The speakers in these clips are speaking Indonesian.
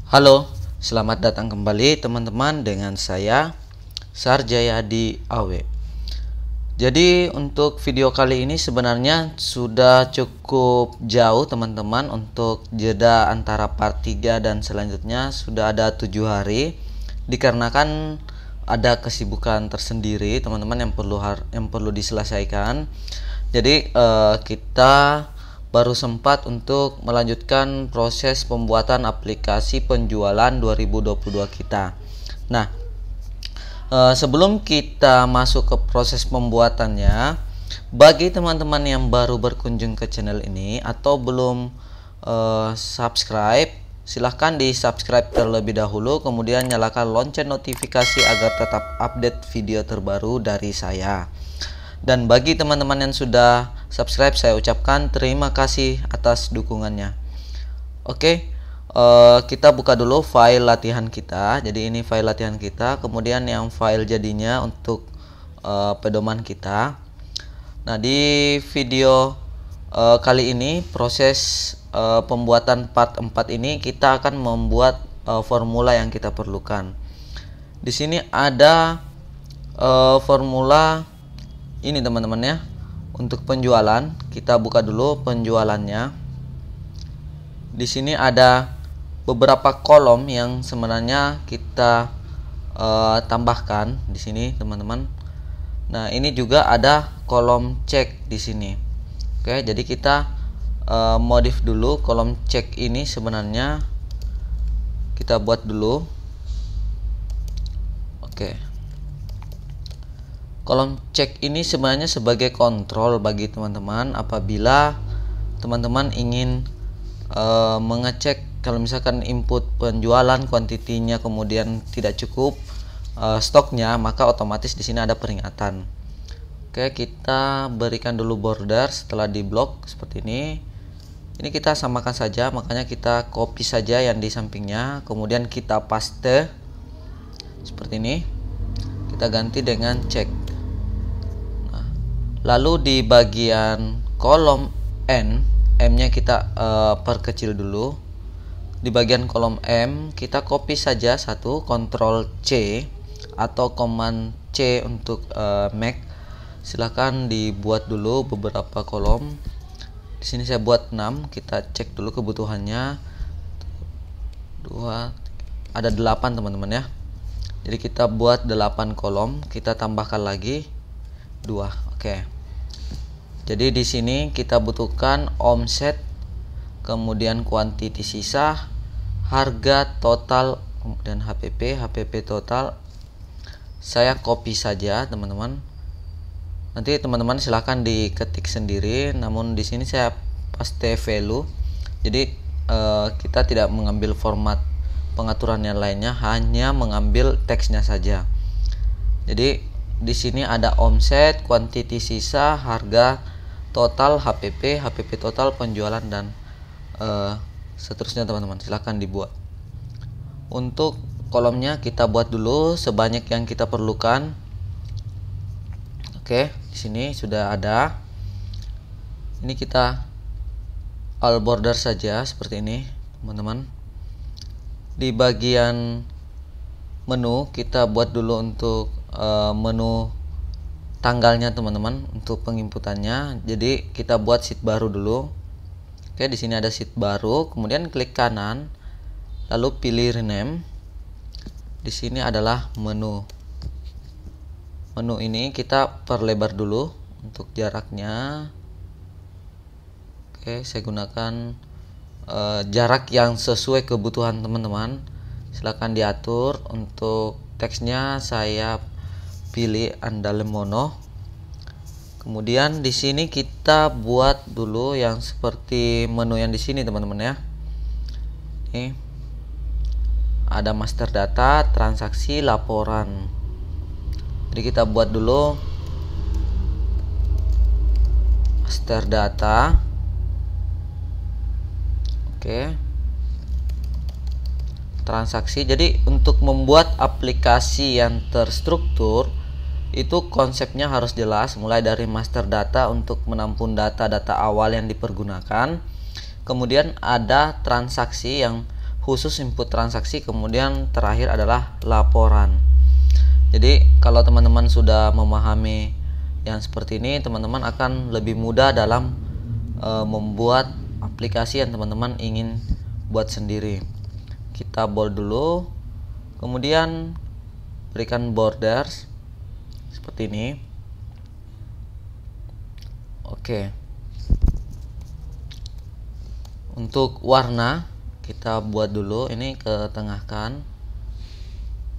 Halo, selamat datang kembali teman-teman dengan saya Sarjayadi Awe. Jadi untuk video kali ini sebenarnya sudah cukup jauh teman-teman. Untuk jeda antara part 3 dan selanjutnya sudah ada 7 hari, dikarenakan ada kesibukan tersendiri teman-teman yang perlu diselesaikan. Jadi kita baru sempat untuk melanjutkan proses pembuatan aplikasi penjualan 2022 kita. Nah, sebelum kita masuk ke proses pembuatannya, bagi teman-teman yang baru berkunjung ke channel ini atau belum subscribe, silahkan di subscribe terlebih dahulu, kemudian nyalakan lonceng notifikasi agar tetap update video terbaru dari saya. Dan bagi teman-teman yang sudah subscribe, saya ucapkan terima kasih atas dukungannya. Oke, kita buka dulu file latihan kita. Jadi ini file latihan kita, kemudian yang file jadinya untuk pedoman kita. Nah, di video kali ini proses pembuatan part 4 ini kita akan membuat formula yang kita perlukan. Di sini ada formula ini teman-teman ya. Untuk penjualan, kita buka dulu penjualannya. Di sini ada beberapa kolom yang sebenarnya kita tambahkan di sini teman-teman. Nah, ini juga ada kolom cek di sini. Oke, jadi kita modif dulu kolom cek ini, sebenarnya kita buat dulu. Oke. Kolom cek ini sebenarnya sebagai kontrol bagi teman-teman apabila teman-teman ingin mengecek kalau misalkan input penjualan kuantitinya kemudian tidak cukup stoknya, maka otomatis di sini ada peringatan. Oke, kita berikan dulu border setelah di blok seperti ini. Ini kita samakan saja, makanya kita copy saja yang di sampingnya, kemudian kita paste seperti ini. Kita ganti dengan cek. Lalu di bagian kolom M-nya kita perkecil dulu. Di bagian kolom M kita copy saja satu, Ctrl C atau Command C untuk Mac. Silahkan dibuat dulu beberapa kolom. Di sini saya buat 6. Kita cek dulu kebutuhannya. 2, ada 8 teman-teman ya. Jadi kita buat 8 kolom. Kita tambahkan lagi 2. Oke. Jadi di sini kita butuhkan omset, kemudian kuantiti sisa, harga total, kemudian HPP total. Saya copy saja teman-teman. Nanti teman-teman silahkan diketik sendiri. Namun di sini saya paste value. Jadi kita tidak mengambil format pengaturan yang lainnya, hanya mengambil teksnya saja. Jadi di sini ada omset, kuantiti sisa, harga total, HPP total, penjualan, dan seterusnya teman-teman. Silahkan dibuat. Untuk kolomnya kita buat dulu sebanyak yang kita perlukan. Oke, di sini sudah ada. Ini kita all border saja seperti ini teman-teman. Di bagian menu kita buat dulu untuk menu tanggalnya teman-teman untuk penginputannya. Jadi kita buat sheet baru dulu. Oke, di sini ada sheet baru, kemudian klik kanan, lalu pilih rename. Di sini adalah menu. Menu ini kita perlebar dulu untuk jaraknya. Oke, saya gunakan jarak yang sesuai kebutuhan teman-teman. Silahkan diatur. Untuk teksnya saya pilih andale mono. Kemudian di sini kita buat dulu yang seperti menu yang di sini teman-teman ya. Ini ada master data, transaksi, laporan. Jadi kita buat dulu master data. Oke. Transaksi. Jadi untuk membuat aplikasi yang terstruktur itu konsepnya harus jelas, mulai dari master data untuk menampung data-data awal yang dipergunakan. Kemudian ada transaksi yang khusus input transaksi, kemudian terakhir adalah laporan. Jadi kalau teman-teman sudah memahami yang seperti ini, teman-teman akan lebih mudah dalam membuat aplikasi yang teman-teman ingin buat sendiri. Kita bold dulu, kemudian berikan borders seperti ini. Oke. Untuk warna kita buat dulu, ini ke tengahkan.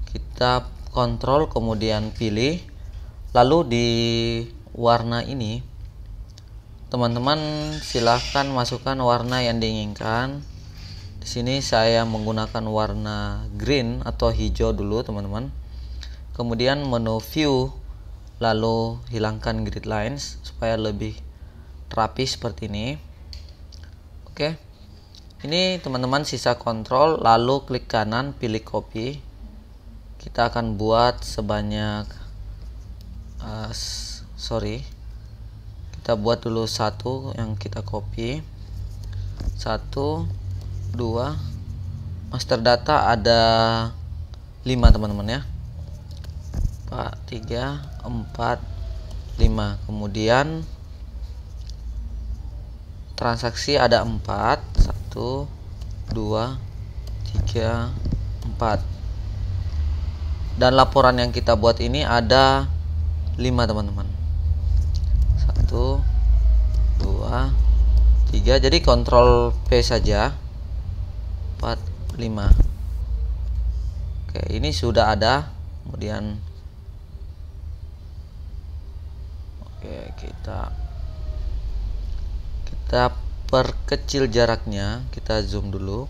Kita kontrol kemudian pilih. Lalu di warna ini teman-teman silahkan masukkan warna yang diinginkan. Di sini saya menggunakan warna green atau hijau dulu, teman-teman. Kemudian menu view, lalu hilangkan grid lines supaya lebih rapi seperti ini. Oke. Ini teman-teman sisa kontrol, lalu klik kanan pilih copy. Kita akan buat sebanyak kita buat dulu satu yang kita copy. 1 2 master data ada 5 teman-teman ya. 3 4 5. Kemudian transaksi ada 4, 1 2 3 4. Dan laporan yang kita buat ini ada 5 teman-teman. 1 2 3. Jadi kontrol P saja. 4 5. Oke, ini sudah ada. Kemudian kita perkecil jaraknya, kita zoom dulu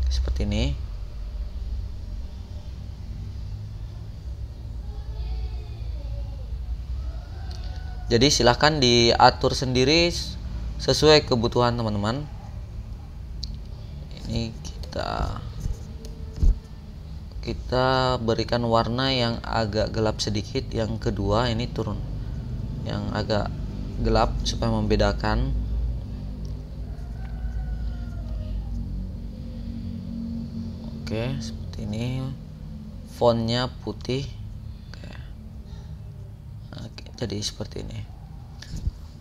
seperti ini. Jadi silahkan diatur sendiri sesuai kebutuhan teman-teman. Ini kita berikan warna yang agak gelap sedikit. Yang kedua ini turun yang agak gelap supaya membedakan. Oke, seperti ini. Fontnya putih. Oke, jadi seperti ini.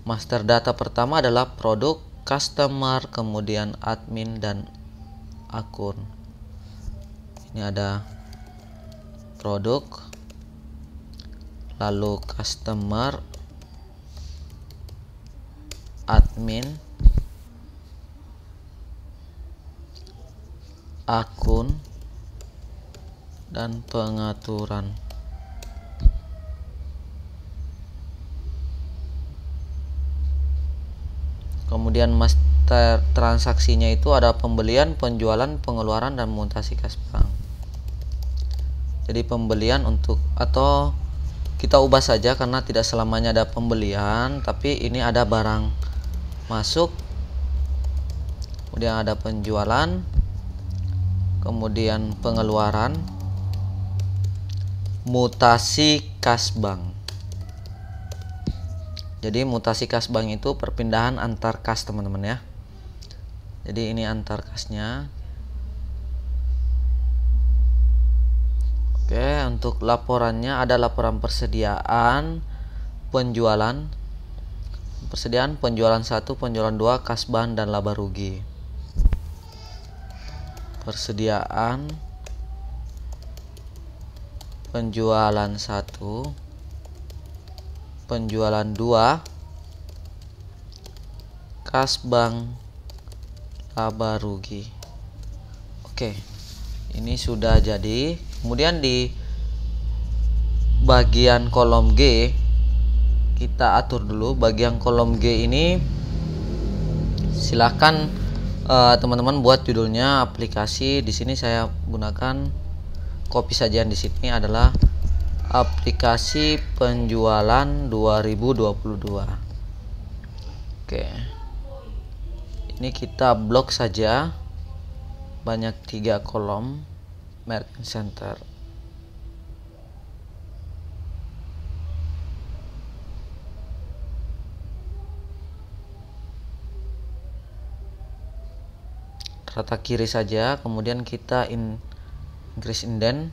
Master data pertama adalah produk, customer, kemudian admin dan akun. Ini ada produk, lalu customer, admin, akun, dan pengaturan. Kemudian master transaksinya itu ada pembelian, penjualan, pengeluaran, dan mutasi kas bank. Jadi pembelian atau kita ubah saja karena tidak selamanya ada pembelian, tapi ini ada barang masuk, kemudian ada penjualan, kemudian pengeluaran, mutasi kas bank. Jadi mutasi kas bank itu perpindahan antar kas teman-teman ya. Jadi ini antar kasnya. Oke, untuk laporannya ada laporan persediaan, penjualan, penjualan 1, penjualan 2, kas bahan dan laba rugi. Persediaan, penjualan 1, penjualan 2, kas bank, laba rugi. Oke, ini sudah jadi. Kemudian di bagian kolom G kita atur dulu. Bagian kolom G ini silahkan teman-teman buat judulnya aplikasi. Di sini saya gunakan copy saja. Di sini adalah aplikasi penjualan 2022. Oke, ini kita blok saja banyak 3 kolom. Merchant Center. rata kiri saja, kemudian kita increase indent.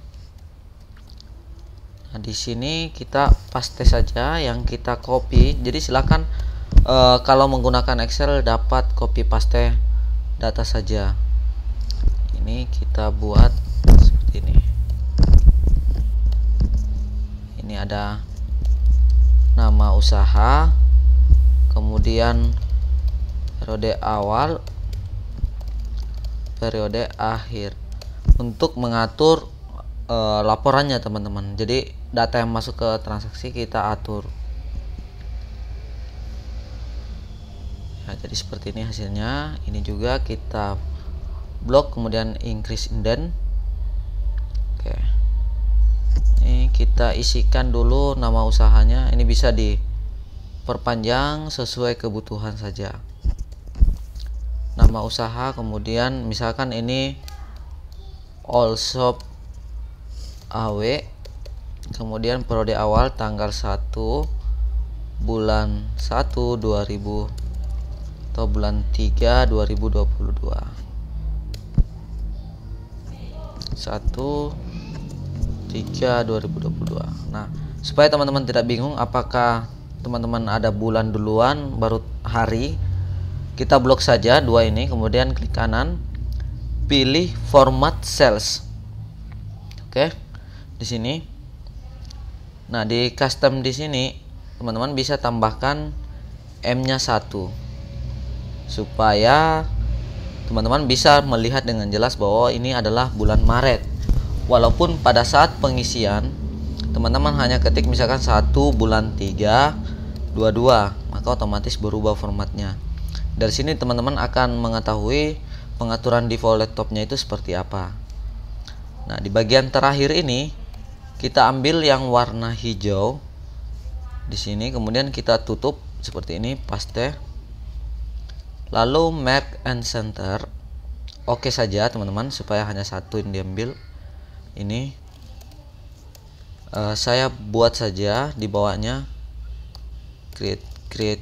Nah, di sini kita paste saja yang kita copy. Jadi silakan kalau menggunakan Excel dapat copy paste data saja. Ini kita buat seperti ini. Ini ada nama usaha, kemudian periode awal, periode akhir, untuk mengatur laporannya teman-teman. Jadi data yang masuk ke transaksi kita atur ya, jadi seperti ini hasilnya. Ini juga kita blok, kemudian increase indent. Oke, ini kita isikan dulu nama usahanya. Ini bisa diperpanjang sesuai kebutuhan saja. Nama usaha, kemudian misalkan ini All Shop AW, kemudian periode awal tanggal 1 bulan 1 2000 atau bulan 3 2022. 1/3/2022. Nah, supaya teman-teman tidak bingung apakah teman-teman ada bulan duluan baru hari, kita blok saja dua ini, kemudian klik kanan, pilih format cells. Oke, di sini. Nah, di custom di sini teman-teman bisa tambahkan M-nya 1 supaya teman-teman bisa melihat dengan jelas bahwa ini adalah bulan Maret. Walaupun pada saat pengisian teman-teman hanya ketik misalkan 1 bulan 3 22, maka otomatis berubah formatnya. Dari sini teman-teman akan mengetahui pengaturan default laptopnya itu seperti apa. Nah, di bagian terakhir ini kita ambil yang warna hijau di sini, kemudian kita tutup seperti ini, paste, lalu map and center. Oke saja teman-teman, supaya hanya satu yang diambil. Ini saya buat saja di bawahnya create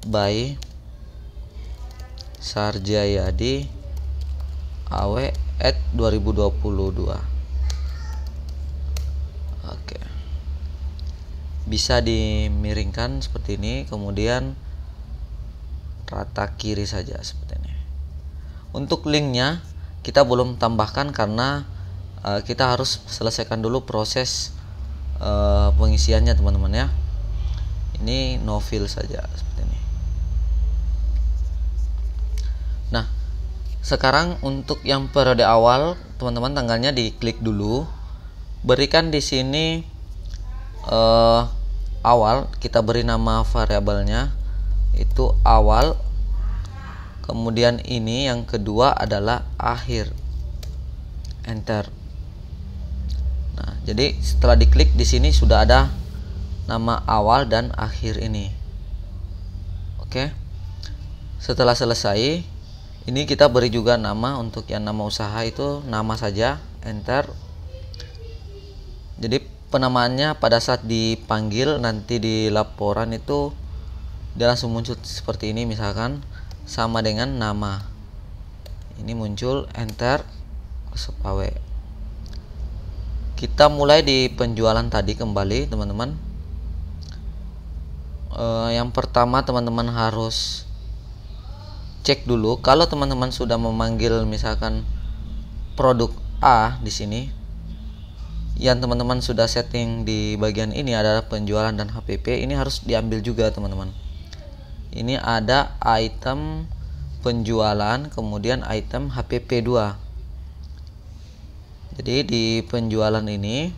by Sarjayadi AW at 2022. Oke, bisa dimiringkan seperti ini, kemudian rata kiri saja seperti ini. Untuk linknya kita belum tambahkan karena kita harus selesaikan dulu proses pengisiannya teman-teman ya. Ini no fill saja seperti ini. Nah, sekarang untuk yang periode awal teman-teman, tanggalnya diklik dulu, berikan di sini awal, kita beri nama variabelnya itu awal, kemudian ini yang kedua adalah akhir, enter. Nah, jadi setelah diklik di sini sudah ada nama awal dan akhir ini. Oke, setelah selesai ini kita beri juga nama. Untuk yang nama usaha itu nama saja, enter. Jadi penamaannya pada saat dipanggil nanti di laporan itu dia langsung muncul seperti ini, misalkan sama dengan nama. Ini muncul, enter, AW. Kita mulai di penjualan tadi kembali teman-teman. Yang pertama teman-teman harus cek dulu kalau teman-teman sudah memanggil misalkan produk A di sini. Yang teman-teman sudah setting di bagian ini adalah penjualan dan HPP, ini harus diambil juga teman-teman. Ini ada item penjualan, kemudian item HPP 2. Jadi di penjualan ini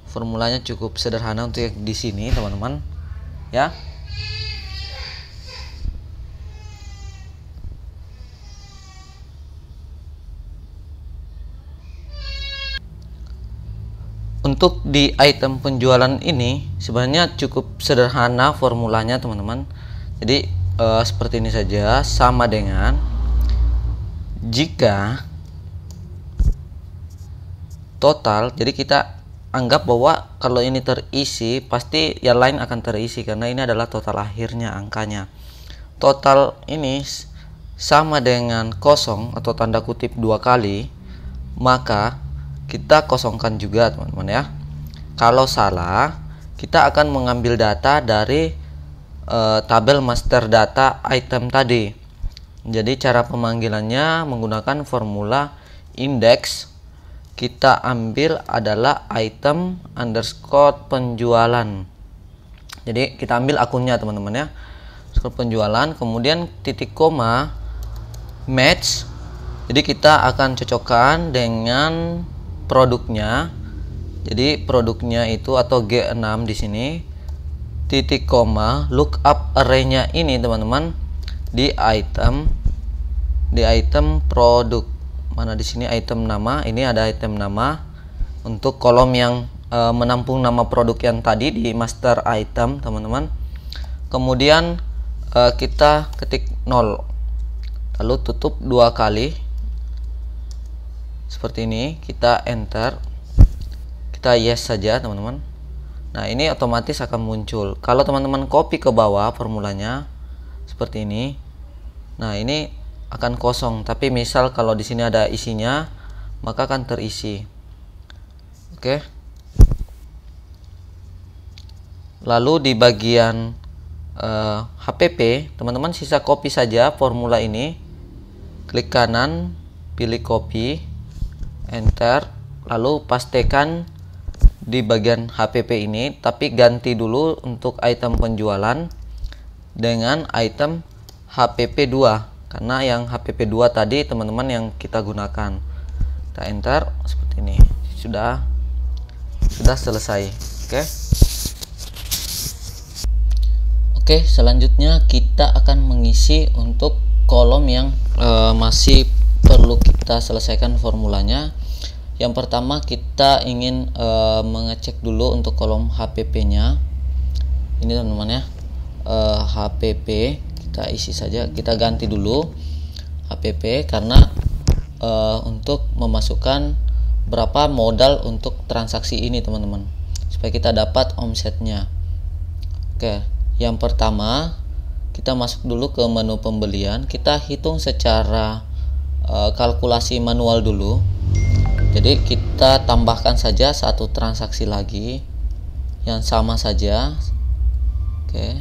formulanya cukup sederhana untuk yang di sini teman-teman ya. Untuk di item penjualan ini sebenarnya cukup sederhana formulanya teman-teman. Jadi seperti ini saja, sama dengan jika total. Jadi kita anggap bahwa kalau ini terisi pasti yang lain akan terisi karena ini adalah total akhirnya angkanya. Total ini sama dengan kosong atau tanda kutip 2 kali, maka kita kosongkan juga teman-teman ya. Kalau salah, kita akan mengambil data dari tabel master data item tadi. Jadi cara pemanggilannya menggunakan formula index. Kita ambil adalah item underscore penjualan. Jadi kita ambil akunnya teman-teman ya, penjualan, kemudian titik koma match. Jadi kita akan cocokkan dengan produknya. Jadi produknya itu atau G6 di sini, titik koma lookup array-nya ini teman-teman di item produk. Mana di sini item nama, ini ada item nama untuk kolom yang menampung nama produk yang tadi di master item teman-teman. Kemudian kita ketik 0, lalu tutup 2 kali seperti ini, kita enter, kita yes saja teman-teman. Nah ini otomatis akan muncul. Kalau teman-teman copy ke bawah formulanya seperti ini, nah ini akan kosong, tapi misal kalau di sini ada isinya maka akan terisi. Oke. Lalu di bagian HPP teman-teman sisa copy saja formula ini, klik kanan, pilih copy, enter, lalu pastekan di bagian HPP ini, tapi ganti dulu untuk item penjualan dengan item HPP 2, karena yang HPP 2 tadi teman-teman yang kita gunakan. Kita enter seperti ini. Sudah selesai. Oke, selanjutnya kita akan mengisi untuk kolom yang masih perlu kita selesaikan formulanya. Yang pertama kita ingin mengecek dulu untuk kolom HPP-nya. Ini teman-teman ya, HPP kita isi saja, kita ganti dulu HPP karena untuk memasukkan berapa modal untuk transaksi ini teman-teman, supaya kita dapat omsetnya. Oke, yang pertama kita masuk dulu ke menu pembelian, kita hitung secara kalkulasi manual dulu. Jadi kita tambahkan saja satu transaksi lagi yang sama saja. Oke,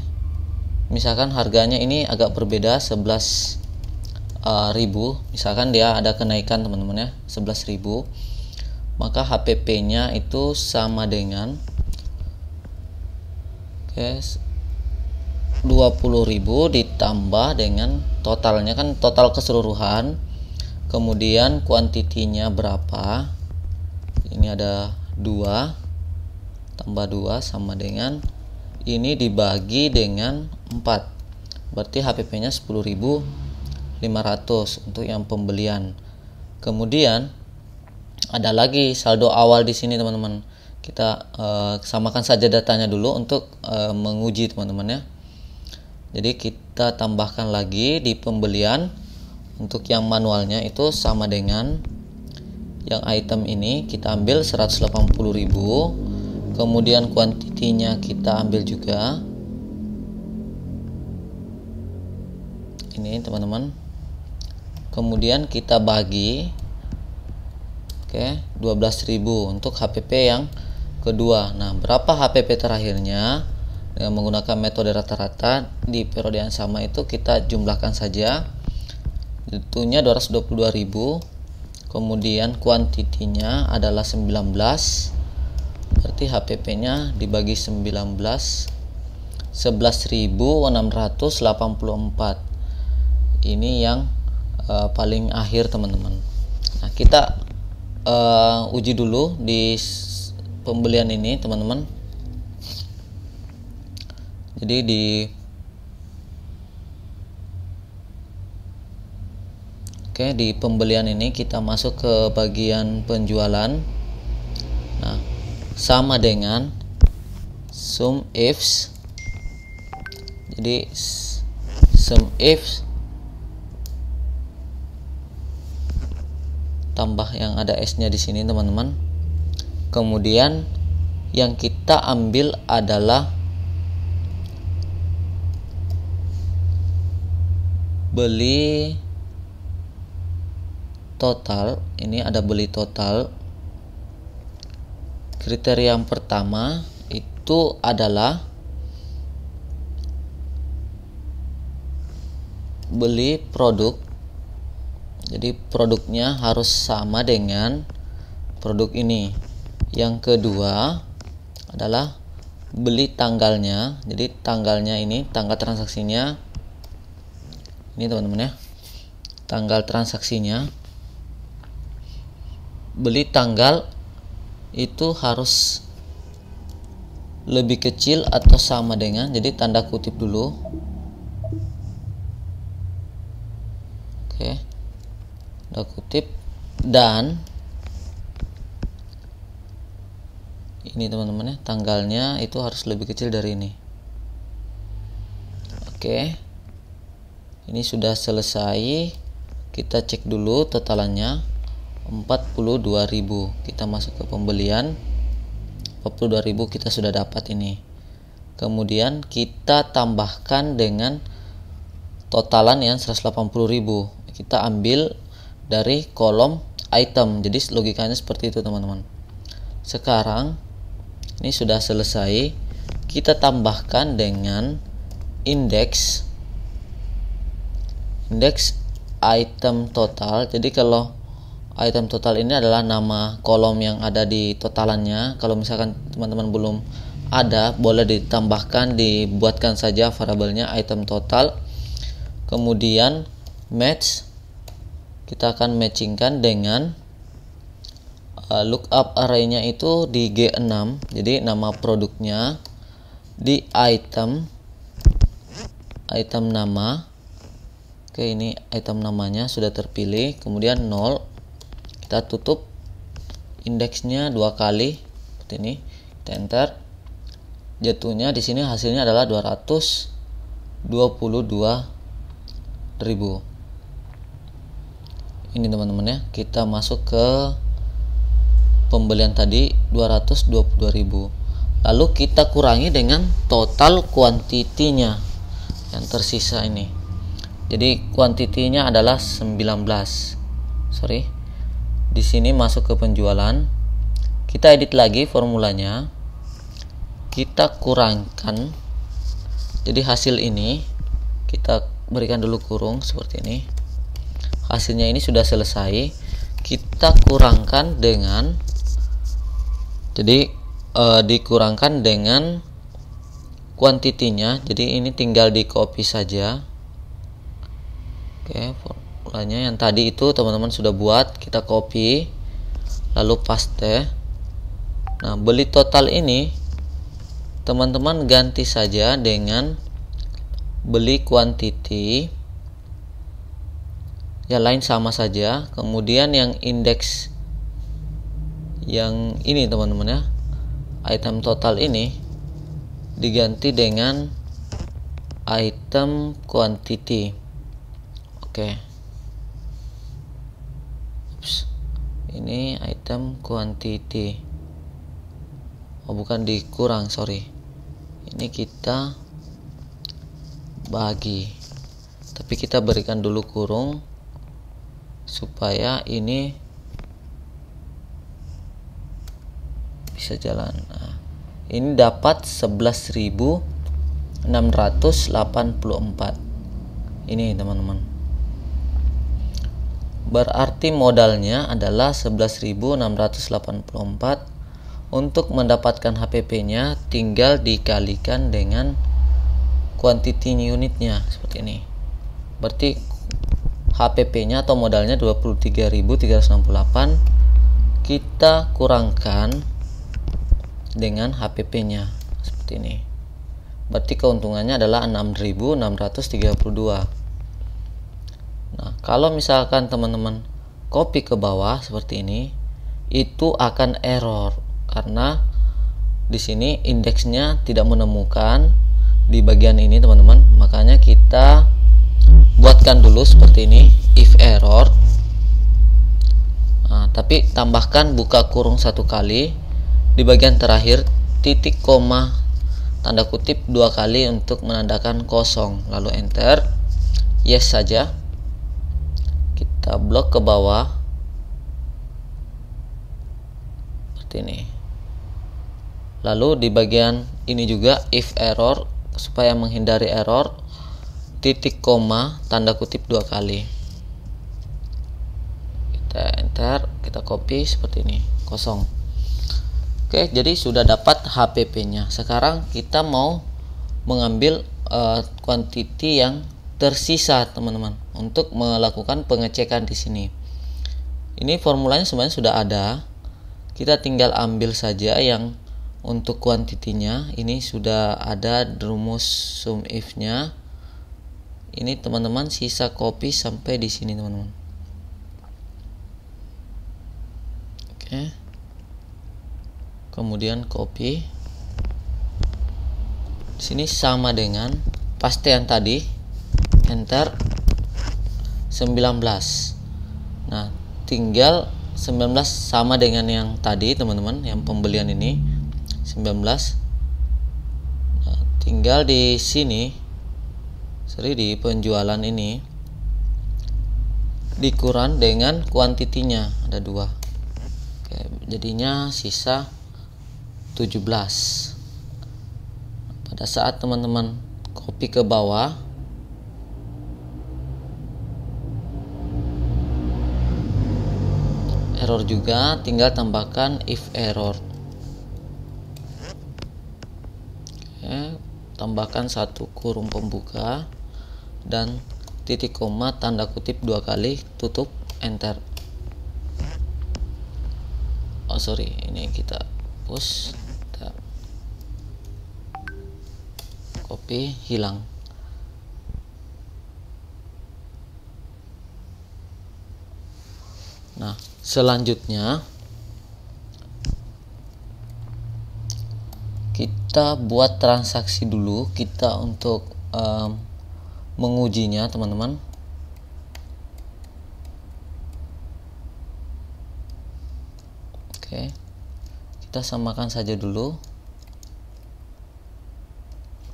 misalkan harganya ini agak berbeda 11.000, misalkan dia ada kenaikan teman-teman ya 11.000, maka HPP nya itu sama dengan 20.000 ditambah dengan totalnya, kan total keseluruhan, kemudian kuantitinya berapa, ini ada 2 tambah 2 sama dengan ini dibagi dengan 4, berarti HPP nya 10.500 untuk yang pembelian. Kemudian ada lagi saldo awal di sini teman-teman, kita samakan saja datanya dulu untuk menguji teman-teman ya. Jadi kita tambahkan lagi di pembelian, untuk yang manualnya itu sama dengan yang item ini kita ambil 180.000, kemudian kuantitinya kita ambil juga ini teman-teman, kemudian kita bagi 12.000 untuk HPP yang kedua. Nah, berapa HPP terakhirnya dengan menggunakan metode rata-rata di periode yang sama itu kita jumlahkan saja, itunya 222.000, kemudian kuantitinya adalah 19, berarti HPP nya dibagi 19 11.684. Ini yang paling akhir teman-teman. Nah, kita uji dulu di pembelian ini teman-teman. Jadi di pembelian ini kita masuk ke bagian penjualan. Nah, sama dengan sum ifs. Jadi sum ifs tambah yang ada S-nya di sini teman-teman. Kemudian yang kita ambil adalah beli total, ini ada beli total. Kriteria yang pertama itu adalah beli produk. Jadi produknya harus sama dengan produk ini. Yang kedua adalah beli tanggalnya. Jadi tanggalnya ini, tanggal transaksinya ini teman-teman ya, tanggal transaksinya. Beli tanggal itu harus lebih kecil atau sama dengan, jadi tanda kutip dulu. Oke, tanda kutip, dan ini teman-teman ya, tanggalnya itu harus lebih kecil dari ini. Oke, ini sudah selesai. Kita cek dulu totalannya 42.000. Kita masuk ke pembelian, 42.000 kita sudah dapat ini. Kemudian kita tambahkan dengan totalan yang 180.000. Kita ambil dari kolom item. Jadi logikanya seperti itu teman-teman. Sekarang ini sudah selesai. Kita tambahkan dengan indeks item total. Jadi kalau item total ini adalah nama kolom yang ada di totalannya. Kalau misalkan teman-teman belum ada, boleh ditambahkan, dibuatkan saja variabelnya item total. Kemudian match, kita akan matchingkan dengan lookup array-nya itu di G6. Jadi nama produknya di item nama. Oke, ini item namanya sudah terpilih. Kemudian 0, kita tutup indeksnya 2 kali seperti ini, kita enter. Jatuhnya di sini hasilnya adalah 222.000. Ini teman-teman ya, kita masuk ke pembelian tadi 222.000. Lalu kita kurangi dengan total kuantitinya yang tersisa ini. Jadi kuantitinya adalah 19. Di sini masuk ke penjualan. Kita edit lagi formulanya. Kita kurangkan. Jadi hasil ini kita berikan dulu kurung seperti ini. Hasilnya ini sudah selesai. Kita kurangkan dengan, jadi dikurangkan dengan kuantitinya. Jadi ini tinggal di copy saja. Oke, formulanya yang tadi itu teman-teman sudah buat, kita copy lalu paste. Nah, beli total ini teman-teman ganti saja dengan beli quantity, yang lain sama saja. Kemudian yang indeks yang ini teman-teman ya, item total ini diganti dengan item quantity. Oke. Ini item quantity. Oh, bukan dikurang, sorry. Ini kita bagi. Tapi kita berikan dulu kurung supaya ini bisa jalan. Nah, ini dapat 11.684. Ini teman-teman. Berarti modalnya adalah 11.684. Untuk mendapatkan HPP-nya tinggal dikalikan dengan quantity unitnya seperti ini. Berarti HPP-nya atau modalnya 23.368. Kita kurangkan dengan HPP-nya seperti ini. Berarti keuntungannya adalah 6.632. Nah, kalau misalkan teman-teman copy ke bawah seperti ini, itu akan error karena di sini indeksnya tidak menemukan di bagian ini teman-teman. Makanya kita buatkan dulu seperti ini, if error. Nah, tapi tambahkan buka kurung 1 kali di bagian terakhir, titik koma tanda kutip 2 kali untuk menandakan kosong, lalu enter, yes saja. Kita blok ke bawah seperti ini. Lalu di bagian ini juga if error, supaya menghindari error, titik koma tanda kutip 2 kali. Kita enter, kita copy seperti ini, kosong. Oke, jadi sudah dapat HPP-nya. Sekarang kita mau mengambil quantity yang tersisa, teman-teman, untuk melakukan pengecekan di sini. Ini formulanya sebenarnya sudah ada. Kita tinggal ambil saja yang untuk kuantitinya. Ini sudah ada rumus sum if-nya. Ini teman-teman sisa copy sampai di sini, teman-teman. Oke. Kemudian copy. Di sini sama dengan paste yang tadi. Enter 19. Nah, tinggal 19 sama dengan yang tadi, teman-teman, yang pembelian ini 19. Nah, tinggal di sini, di penjualan ini dikurang dengan kuantitinya, ada 2. Oke, jadinya sisa 17. Pada saat teman-teman copy ke bawah, error juga, tinggal tambahkan if error. Oke, tambahkan 1 kurung pembuka dan titik koma tanda kutip 2 kali, tutup, enter. Ini kita push, kita copy, hilang. Nah, selanjutnya kita buat transaksi dulu, kita untuk mengujinya, teman-teman. Oke, kita samakan saja dulu.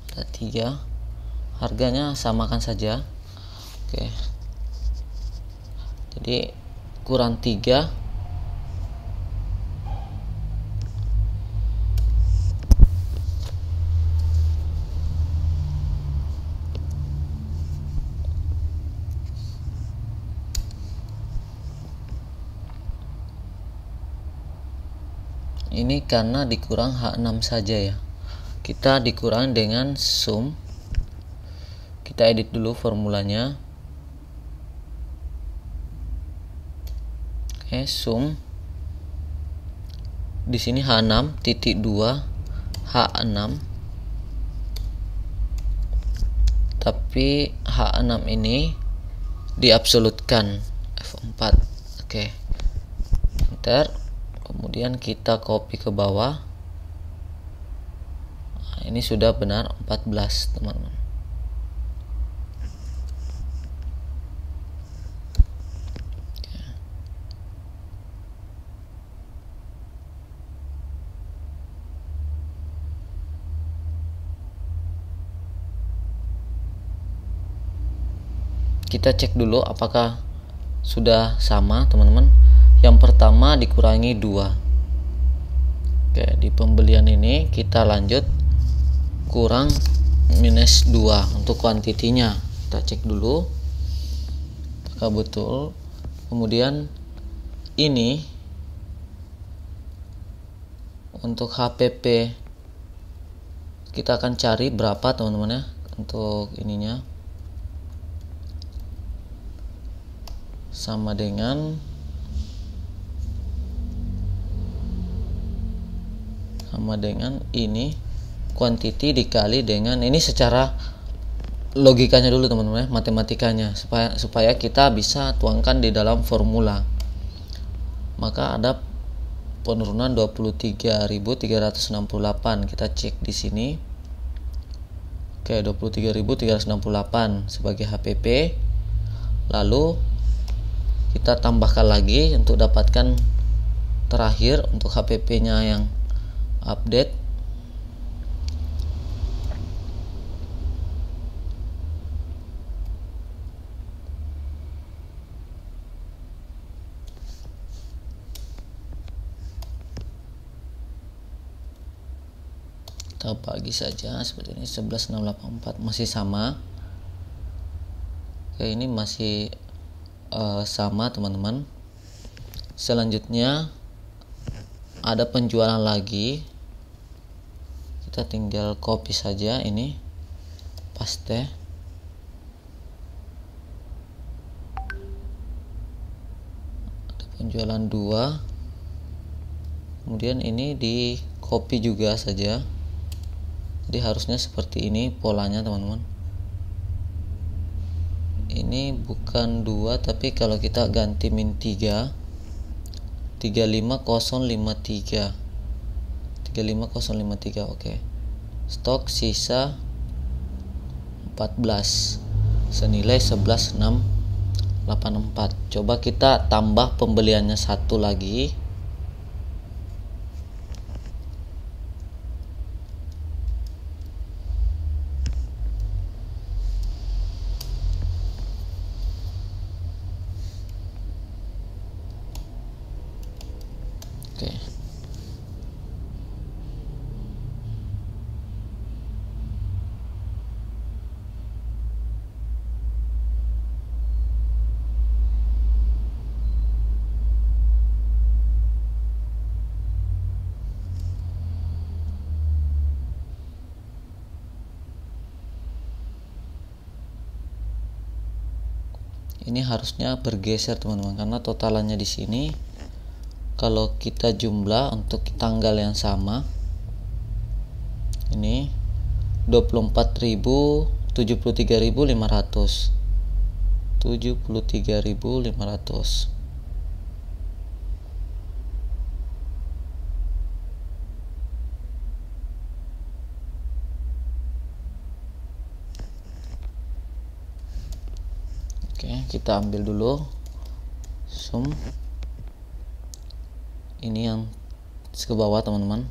Ada 3, harganya samakan saja. Oke, jadi kurang 3. Ini karena dikurang H6 saja ya. Kita dikurang dengan sum. Kita edit dulu formulanya. Oke, sum. Di sini H6 titik 2 H6. Tapi H6 ini diabsolutkan F4. Oke. Enter. Kemudian kita copy ke bawah. Nah, ini sudah benar 14, teman-teman. Kita cek dulu apakah sudah sama, teman-teman. Yang pertama dikurangi 2. Oke, di pembelian ini kita lanjut kurang minus 2 untuk kuantitinya. Kita cek dulu apakah betul. Kemudian ini untuk HPP kita akan cari berapa, teman-teman ya, untuk ininya. Sama dengan ini quantity dikali dengan ini, secara logikanya dulu, teman-teman ya, matematikanya, supaya kita bisa tuangkan di dalam formula. Maka ada penurunan 23.368. Kita cek di sini. Oke, 23.368 sebagai HPP. Lalu kita tambahkan lagi untuk dapatkan terakhir untuk HPP-nya yang update. kita bagi saja seperti ini. 11.684 masih sama. Oke, ini masih sama teman-teman. Selanjutnya ada penjualan lagi, kita tinggal copy saja ini, paste. Ada penjualan 2, kemudian ini di copy juga saja. Jadi harusnya seperti ini polanya teman-teman. Ini bukan 2, tapi kalau kita ganti min 3, 35053, 35053. Oke. Stok sisa 14 senilai 11.684. Coba kita tambah pembeliannya 1 lagi. Oke. Ini harusnya bergeser teman-teman, karena totalannya di sini kalau kita jumlah untuk tanggal yang sama ini 24.000, 73.500, 73.500. Oke, kita ambil dulu sum. Ini yang ke bawah teman-teman.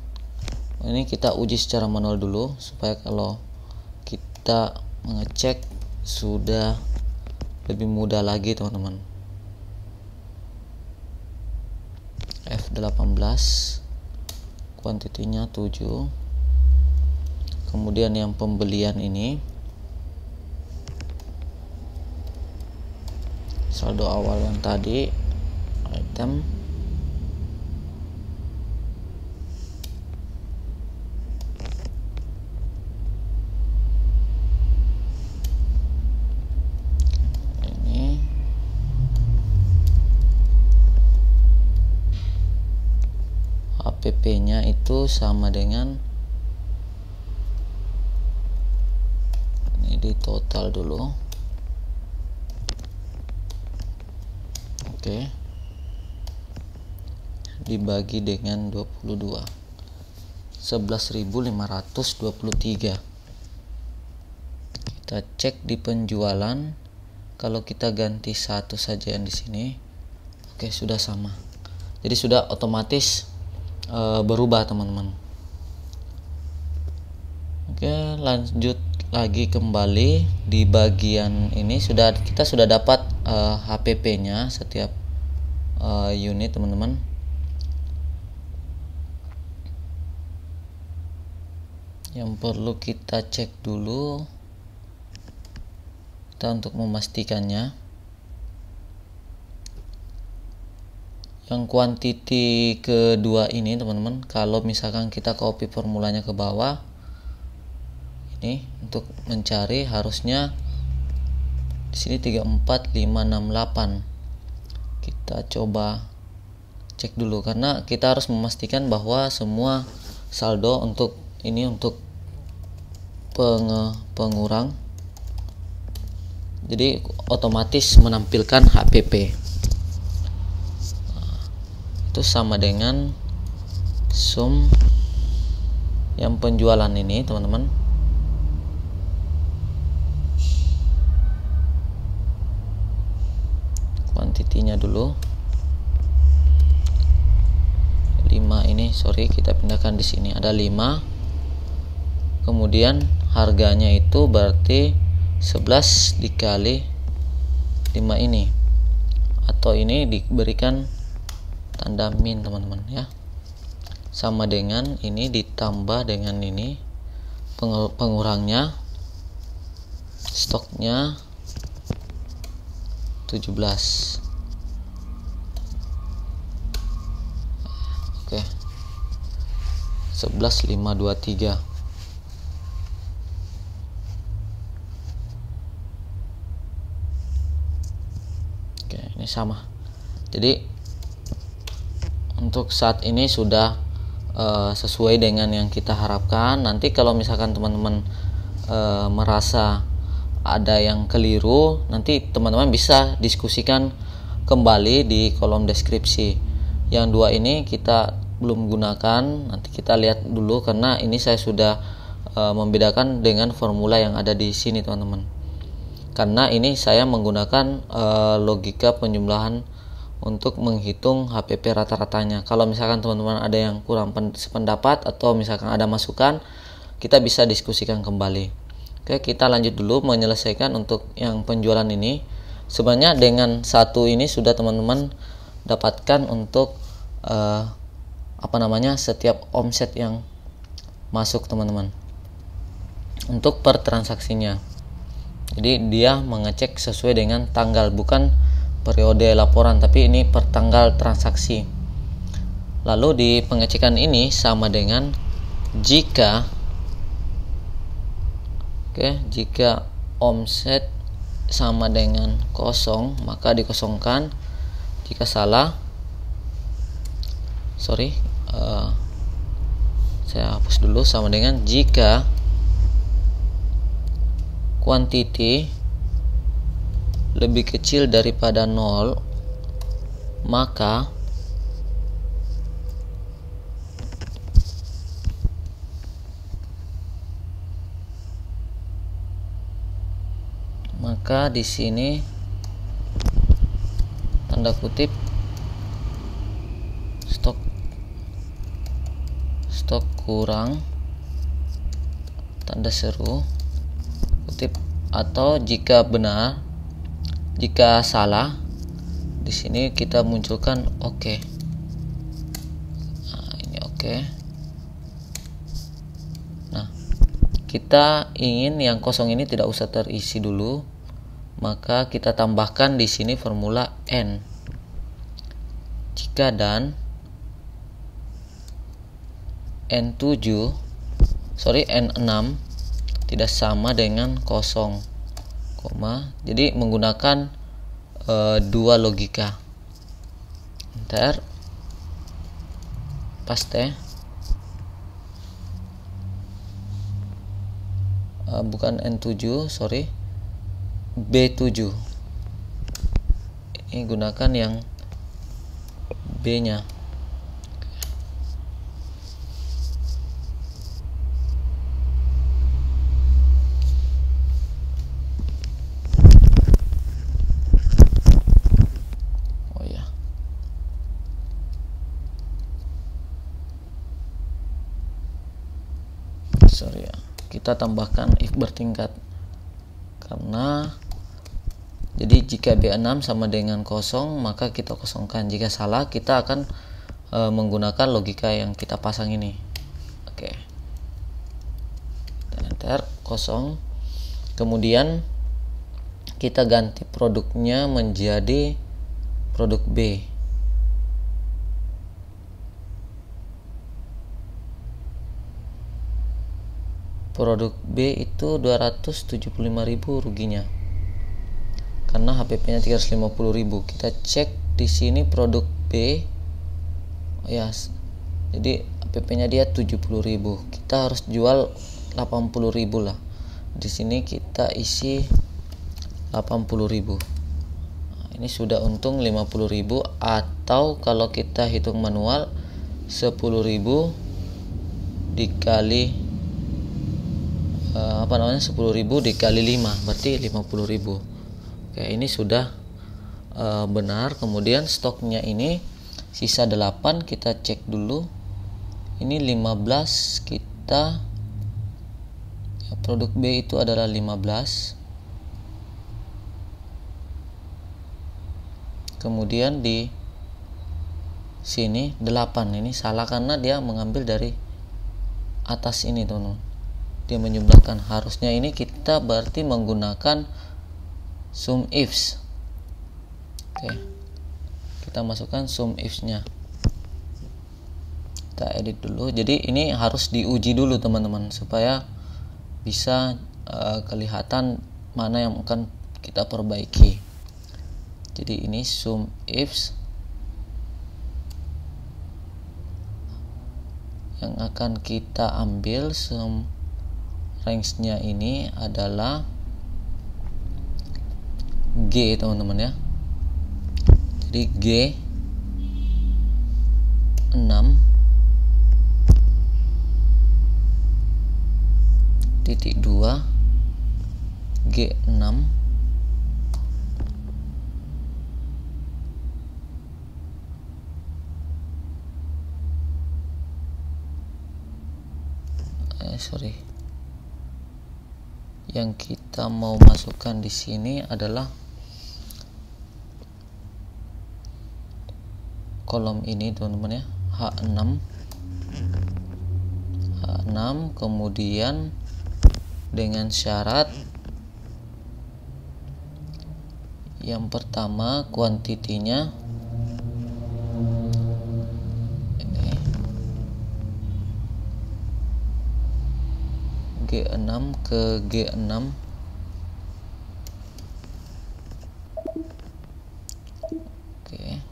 Ini kita uji secara manual dulu supaya kalau kita mengecek sudah lebih mudah lagi teman-teman. F18, kuantitinya 7. Kemudian yang pembelian ini saldo awal yang tadi, item ini, HPP nya itu sama dengan ini, di total dulu. Oke, dibagi dengan 22, 11.523. Kita cek di penjualan, kalau kita ganti 1 saja yang di sini, oke, sudah sama. Jadi sudah otomatis berubah teman-teman. Oke, lanjut lagi kembali di bagian ini. Kita sudah dapat HPP nya setiap unit teman-teman. Yang perlu kita cek dulu untuk memastikannya, yang kuantiti kedua ini teman-teman, kalau misalkan kita copy formulanya ke bawah ini untuk mencari, harusnya di sini 34568. Kita coba cek dulu, karena kita harus memastikan bahwa semua saldo untuk ini untuk pengurang, jadi otomatis menampilkan HPP. Itu sama dengan sum yang penjualan ini teman-teman. Kuantitinya dulu 5 ini, sorry, kita pindahkan di sini ada 5. Kemudian harganya itu berarti 11 dikali 5 ini, atau ini diberikan tanda min teman-teman ya, sama dengan ini ditambah dengan ini pengurangnya, stoknya 17. Oke. 11.523. Oke, ini sama. Jadi untuk saat ini sudah sesuai dengan yang kita harapkan. Nanti kalau misalkan teman-teman merasa ada yang keliru, nanti teman-teman bisa diskusikan kembali di kolom deskripsi. Yang dua ini kita belum gunakan, nanti kita lihat dulu karena ini saya sudah membedakan dengan formula yang ada di sini teman-teman. Karena ini saya menggunakan logika penjumlahan untuk menghitung HPP rata-ratanya. Kalau misalkan teman-teman ada yang kurang sependapat atau misalkan ada masukan, kita bisa diskusikan kembali. Oke, kita lanjut dulu menyelesaikan untuk yang penjualan ini. Sebenarnya dengan satu ini sudah teman-teman dapatkan untuk setiap omset yang masuk teman-teman untuk per transaksinya. Jadi dia mengecek sesuai dengan tanggal, bukan periode laporan, tapi ini per tanggal transaksi. Lalu di pengecekan ini sama dengan jika omset sama dengan kosong, maka dikosongkan. Jika salah, saya hapus dulu, sama dengan jika quantity lebih kecil daripada 0, maka di sini tanda kutip stok kurang tanda seru kutip, atau jika salah, di sini kita munculkan oke. Nah, ini oke. Nah, kita ingin yang kosong ini tidak usah terisi dulu, maka kita tambahkan di sini formula N. Jika dan N6 tidak sama dengan kosong, jadi menggunakan dua logika. Enter, paste, bukan N7, B7. Ini gunakan yang B nya. Kita tambahkan if bertingkat, karena jadi jika B6 sama dengan kosong, maka kita kosongkan. Jika salah, kita akan menggunakan logika yang kita pasang ini. Oke, enter, kosong. Kemudian kita ganti produknya menjadi produk B. Produk B itu 275.000 ruginya, karena HPP-nya 350.000. Kita cek di sini produk B, jadi HPP-nya dia 70.000. Kita harus jual 80.000 lah. Di sini kita isi 80.000. Nah, ini sudah untung 50.000, atau kalau kita hitung manual 10.000 dikali 10.000 dikali 5 berarti 50.000. Oke, ini sudah benar. Kemudian stoknya ini sisa 8, kita cek dulu. Ini 15, kita produk B itu adalah 15. Kemudian di sini 8, ini salah karena dia mengambil dari atas ini teman-teman. dia menjumlahkan. Harusnya ini kita berarti menggunakan sum ifs. Oke, kita masukkan sum ifs-nya. Kita edit dulu. Jadi ini harus diuji dulu teman-teman, supaya bisa kelihatan mana yang akan kita perbaiki. Jadi ini sum ifs yang akan kita ambil, sum range-nya ini adalah G teman-teman ya. Jadi G 6 titik 2 G 6 yang kita mau masukkan di sini adalah kolom ini teman-teman ya, H6 kemudian dengan syarat yang pertama kuantitinya ini G6 ke G6. Oke.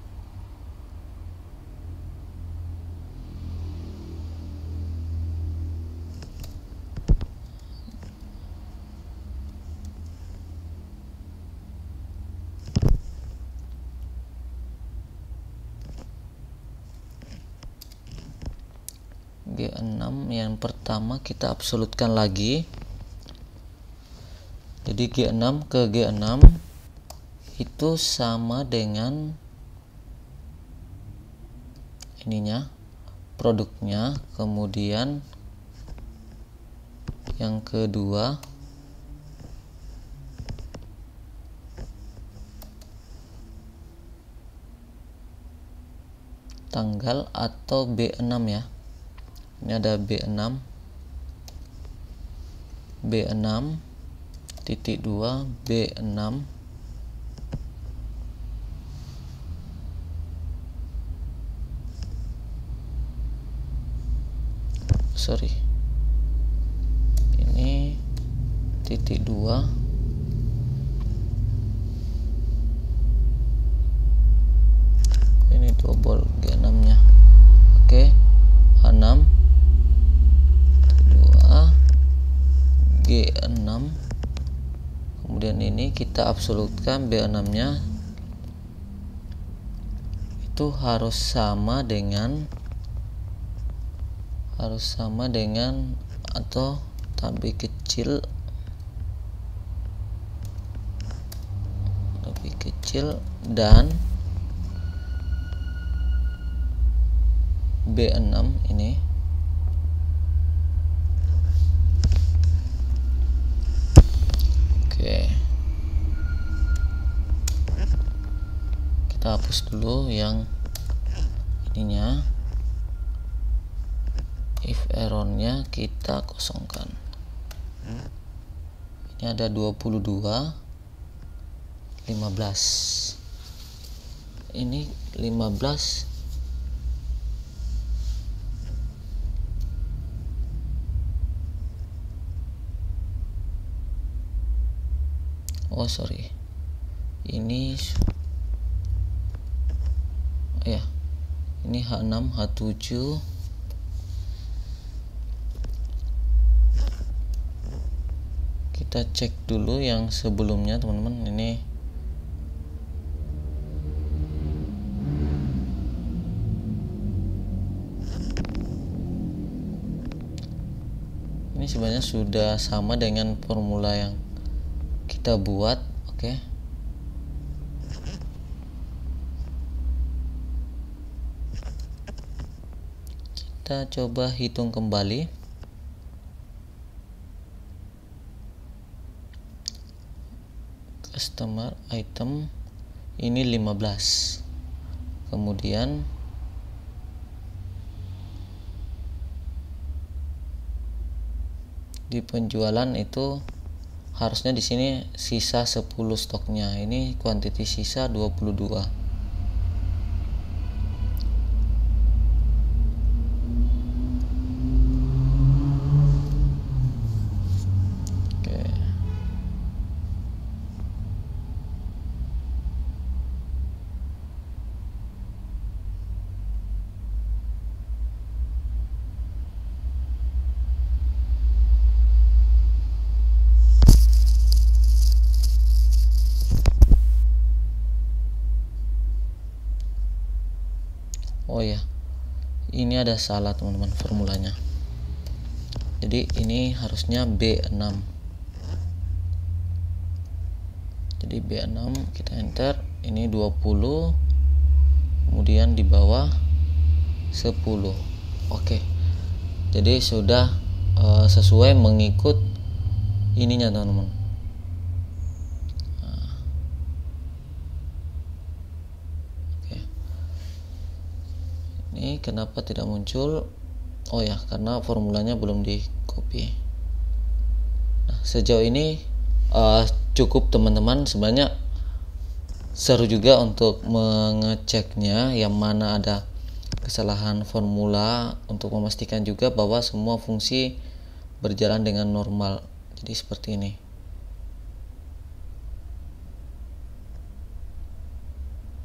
G6 yang pertama kita absolutkan lagi. Jadi G6 ke G6 itu sama dengan ininya, produknya. Kemudian yang kedua tanggal atau B6 ya. Ini ada B6 titik 2 B6 ini titik 2 ini double G6 nya. Oke, H6 G6, kemudian ini kita absolutkan B6 nya itu harus sama dengan atau lebih kecil dan B6 ini kita hapus dulu yang ininya, if errornya kita kosongkan. Ini ada 22 15 ini 15 ini ya, ini H6 H7 kita cek dulu yang sebelumnya teman-teman. Ini sebenarnya sudah sama dengan formula yang kita buat. Oke. Kita coba hitung kembali. Customer item ini 15. Kemudian di penjualan itu harusnya di sini sisa 10 stoknya. Ini quantity sisa 22. Oh ya, ini ada salah teman-teman formulanya. Jadi ini harusnya B6. Jadi B6 kita enter, ini 20, kemudian di bawah 10. Oke. Jadi sudah sesuai mengikut ininya teman-teman. Ini kenapa tidak muncul? Oh ya, karena formulanya belum di copy. Nah, sejauh ini cukup teman-teman. Sebenarnya seru juga untuk mengeceknya yang mana ada kesalahan formula, untuk memastikan juga bahwa semua fungsi berjalan dengan normal. Jadi seperti ini.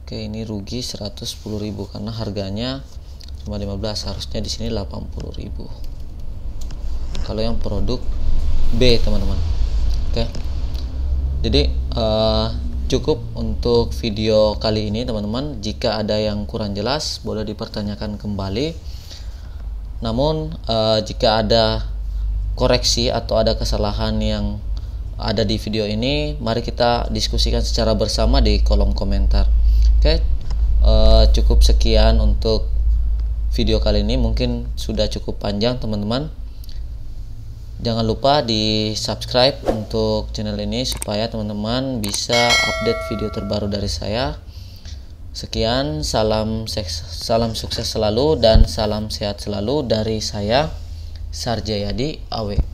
Oke, ini rugi 110.000 karena harganya cuma 15, harusnya di sini 80.000. Kalau yang produk B teman-teman. Oke. Jadi cukup untuk video kali ini teman-teman. Jika ada yang kurang jelas boleh dipertanyakan kembali. Namun jika ada koreksi atau ada kesalahan yang ada di video ini, mari kita diskusikan secara bersama di kolom komentar. Oke, cukup sekian untuk video kali ini. Mungkin sudah cukup panjang teman-teman. Jangan lupa di subscribe untuk channel ini supaya teman-teman bisa update video terbaru dari saya. Sekian, salam sukses selalu dan salam sehat selalu dari saya, Sarjayadi Awe.